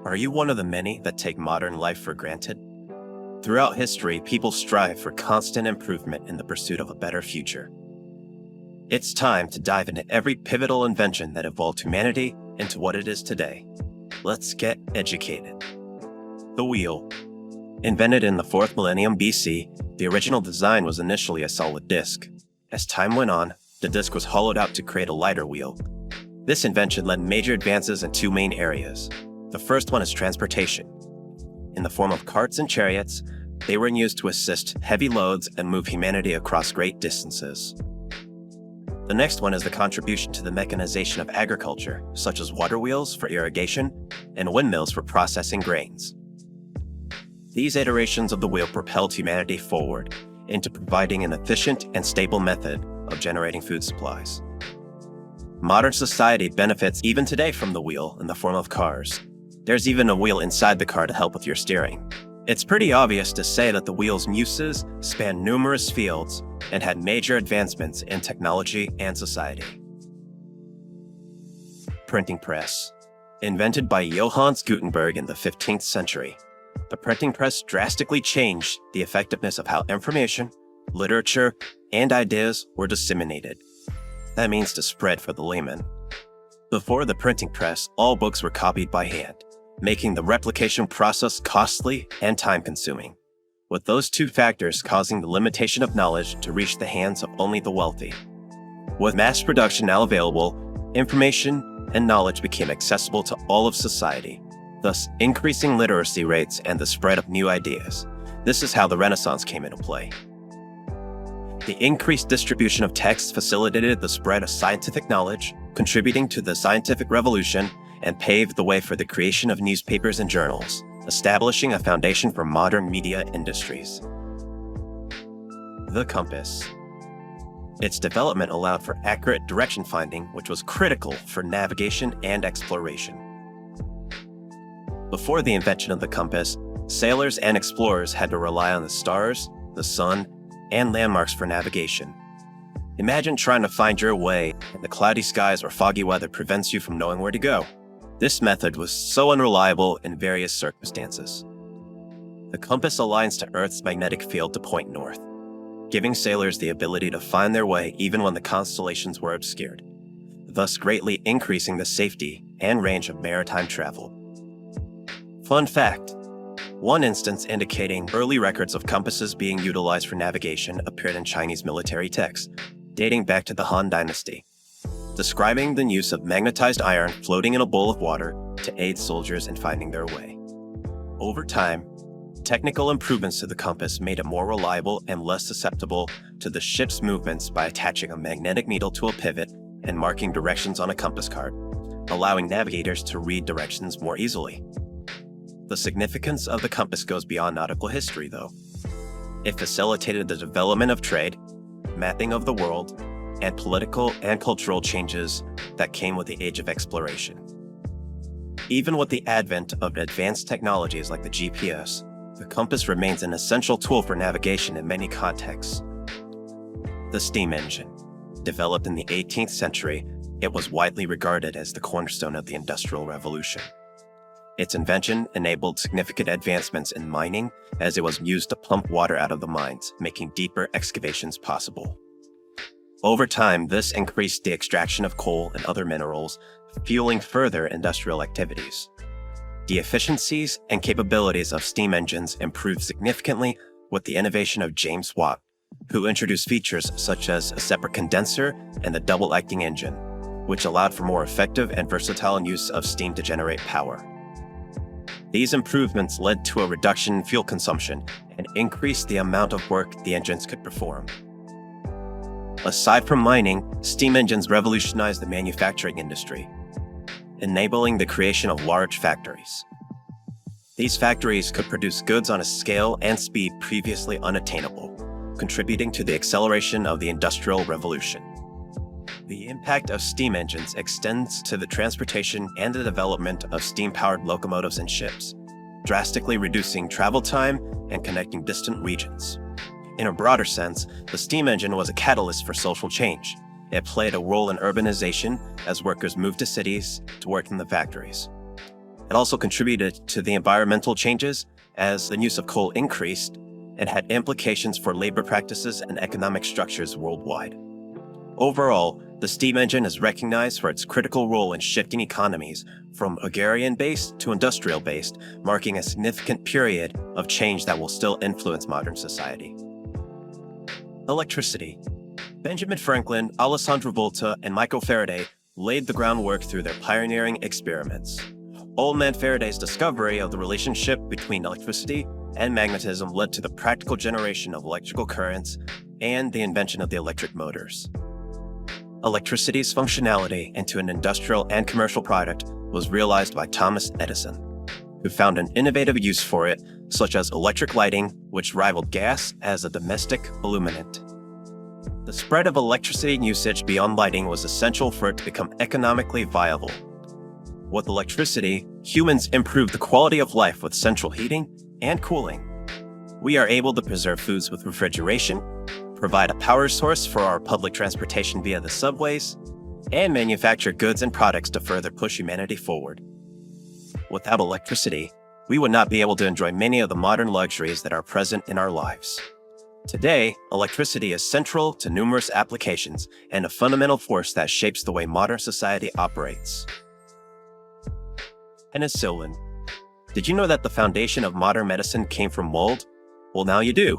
Are you one of the many that take modern life for granted? Throughout history, people strive for constant improvement in the pursuit of a better future. It's time to dive into every pivotal invention that evolved humanity into what it is today. Let's get educated. The wheel. Invented in the 4th millennium BC, the original design was initially a solid disc. As time went on, the disc was hollowed out to create a lighter wheel. This invention led major advances in two main areas. The first one is transportation. In the form of carts and chariots, they were used to assist heavy loads and move humanity across great distances. The next one is the contribution to the mechanization of agriculture, such as water wheels for irrigation and windmills for processing grains. These iterations of the wheel propelled humanity forward into providing an efficient and stable method of generating food supplies. Modern society benefits even today from the wheel in the form of cars. There's even a wheel inside the car to help with your steering. It's pretty obvious to say that the wheel's uses span numerous fields and had major advancements in technology and society. Printing press. Invented by Johannes Gutenberg in the 15th century, the printing press drastically changed the effectiveness of how information, literature, and ideas were disseminated. That means to spread for the layman. Before the printing press, all books were copied by hand, making the replication process costly and time-consuming, with those two factors causing the limitation of knowledge to reach the hands of only the wealthy. With mass production now available, information and knowledge became accessible to all of society, thus increasing literacy rates and the spread of new ideas. This is how the Renaissance came into play. The increased distribution of text facilitated the spread of scientific knowledge, contributing to the scientific revolution, and paved the way for the creation of newspapers and journals, establishing a foundation for modern media industries. The compass. Its development allowed for accurate direction finding, which was critical for navigation and exploration. Before the invention of the compass, sailors and explorers had to rely on the stars, the sun, and landmarks for navigation. Imagine trying to find your way, and the cloudy skies or foggy weather prevents you from knowing where to go. This method was so unreliable in various circumstances. The compass aligns to Earth's magnetic field to point north, giving sailors the ability to find their way even when the constellations were obscured, thus greatly increasing the safety and range of maritime travel. Fun fact: one instance indicating early records of compasses being utilized for navigation appeared in Chinese military texts, dating back to the Han Dynasty, describing the use of magnetized iron floating in a bowl of water to aid soldiers in finding their way. Over time, technical improvements to the compass made it more reliable and less susceptible to the ship's movements by attaching a magnetic needle to a pivot and marking directions on a compass card, allowing navigators to read directions more easily. The significance of the compass goes beyond nautical history, though. It facilitated the development of trade, mapping of the world, and political and cultural changes that came with the age of exploration. Even with the advent of advanced technologies like the GPS, the compass remains an essential tool for navigation in many contexts. The steam engine. Developed in the 18th century, it was widely regarded as the cornerstone of the Industrial Revolution. Its invention enabled significant advancements in mining, as it was used to pump water out of the mines, making deeper excavations possible. Over time, this increased the extraction of coal and other minerals, fueling further industrial activities. The efficiencies and capabilities of steam engines improved significantly with the innovation of James Watt, who introduced features such as a separate condenser and the double-acting engine, which allowed for more effective and versatile use of steam to generate power. These improvements led to a reduction in fuel consumption and increased the amount of work the engines could perform. Aside from mining, steam engines revolutionized the manufacturing industry, enabling the creation of large factories. These factories could produce goods on a scale and speed previously unattainable, contributing to the acceleration of the Industrial Revolution. The impact of steam engines extends to the transportation and the development of steam-powered locomotives and ships, drastically reducing travel time and connecting distant regions. In a broader sense, the steam engine was a catalyst for social change. It played a role in urbanization as workers moved to cities to work in the factories. It also contributed to the environmental changes as the use of coal increased and had implications for labor practices and economic structures worldwide. Overall, the steam engine is recognized for its critical role in shifting economies from agrarian-based to industrial-based, marking a significant period of change that will still influence modern society. Electricity. Benjamin Franklin, Alessandro Volta, and Michael Faraday laid the groundwork through their pioneering experiments. Old man Faraday's discovery of the relationship between electricity and magnetism led to the practical generation of electrical currents and the invention of the electric motors. Electricity's functionality into an industrial and commercial product was realized by Thomas Edison, who found an innovative use for it, such as electric lighting, which rivaled gas as a domestic illuminant. The spread of electricity usage beyond lighting was essential for it to become economically viable. With electricity, humans improved the quality of life with central heating and cooling. We are able to preserve foods with refrigeration, provide a power source for our public transportation via the subways, and manufacture goods and products to further push humanity forward. Without electricity, we would not be able to enjoy many of the modern luxuries that are present in our lives. Today, electricity is central to numerous applications and a fundamental force that shapes the way modern society operates. Penicillin. Did you know that the foundation of modern medicine came from mold? Well, now you do.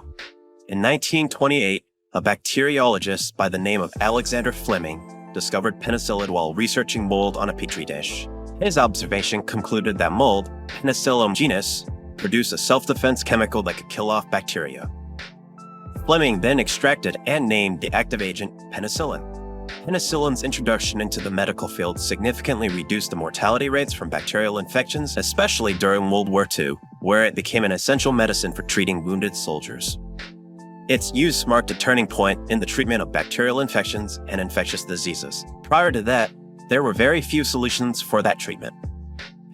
In 1928, a bacteriologist by the name of Alexander Fleming discovered penicillin while researching mold on a petri dish. His observation concluded that mold, Penicillium genus, produced a self-defense chemical that could kill off bacteria. Fleming then extracted and named the active agent penicillin. Penicillin's introduction into the medical field significantly reduced the mortality rates from bacterial infections, especially during World War II, where it became an essential medicine for treating wounded soldiers. Its use marked a turning point in the treatment of bacterial infections and infectious diseases. Prior to that, there were very few solutions for that treatment.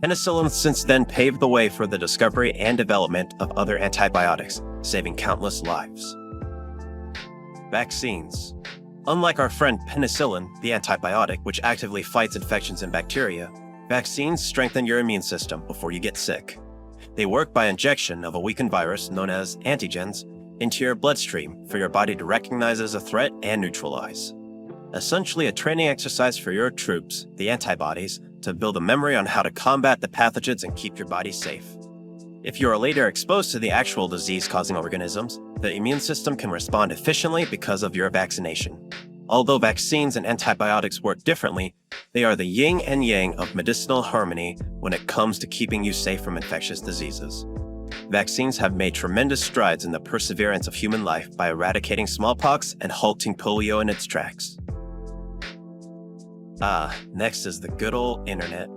Penicillin since then paved the way for the discovery and development of other antibiotics, saving countless lives. Vaccines. Unlike our friend penicillin, the antibiotic, which actively fights infections and bacteria, vaccines strengthen your immune system before you get sick. They work by injection of a weakened virus known as antigens into your bloodstream for your body to recognize as a threat and neutralize. Essentially a training exercise for your troops, the antibodies, to build a memory on how to combat the pathogens and keep your body safe. If you are later exposed to the actual disease-causing organisms, the immune system can respond efficiently because of your vaccination. Although vaccines and antibiotics work differently, they are the yin and yang of medicinal harmony when it comes to keeping you safe from infectious diseases. Vaccines have made tremendous strides in the perseverance of human life by eradicating smallpox and halting polio in its tracks. Next is the good old internet,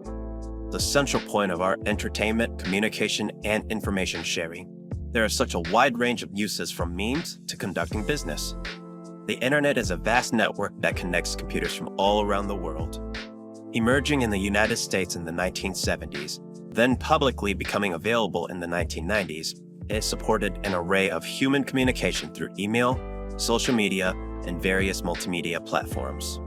the central point of our entertainment, communication, and information sharing. There is such a wide range of uses from memes to conducting business. The internet is a vast network that connects computers from all around the world. Emerging in the United States in the 1970s, then publicly becoming available in the 1990s, it supported an array of human communication through email, social media, and various multimedia platforms.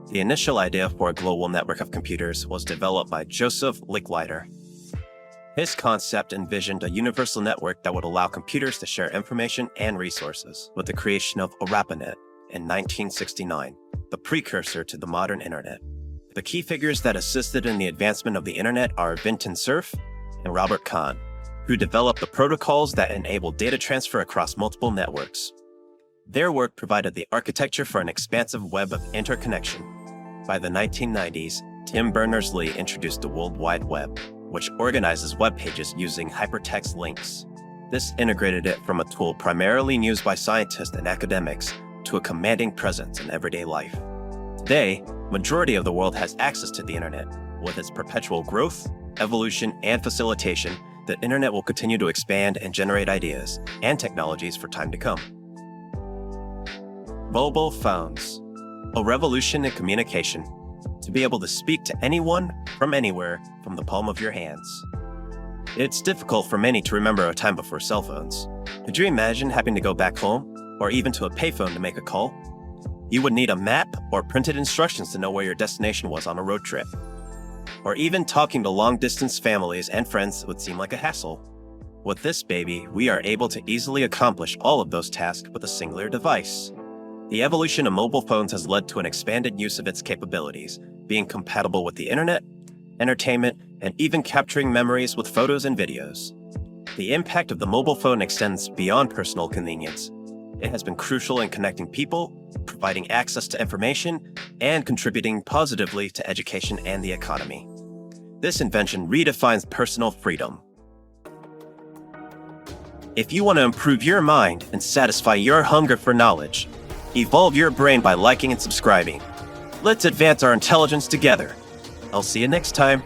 The initial idea for a global network of computers was developed by Joseph Licklider. His concept envisioned a universal network that would allow computers to share information and resources, with the creation of ARPANET in 1969, the precursor to the modern internet. The key figures that assisted in the advancement of the internet are Vinton Cerf and Robert Kahn, who developed the protocols that enable data transfer across multiple networks. Their work provided the architecture for an expansive web of interconnection. By the 1990s, Tim Berners-Lee introduced the World Wide Web, which organizes web pages using hypertext links. This integrated it from a tool primarily used by scientists and academics to a commanding presence in everyday life. Today, majority of the world has access to the internet. With its perpetual growth, evolution, and facilitation, the internet will continue to expand and generate ideas and technologies for time to come. Mobile phones. A revolution in communication. To be able to speak to anyone from anywhere from the palm of your hands. It's difficult for many to remember a time before cell phones. Could you imagine having to go back home, or even to a payphone to make a call? You would need a map or printed instructions to know where your destination was on a road trip. or even talking to long-distance families and friends would seem like a hassle. With this baby, we are able to easily accomplish all of those tasks with a singular device. The evolution of mobile phones has led to an expanded use of its capabilities, being compatible with the internet, entertainment, and even capturing memories with photos and videos. The impact of the mobile phone extends beyond personal convenience. It has been crucial in connecting people, providing access to information, and contributing positively to education and the economy. This invention redefines personal freedom. If you want to improve your mind and satisfy your hunger for knowledge, evolve your brain by liking and subscribing. Let's advance our intelligence together. I'll see you next time.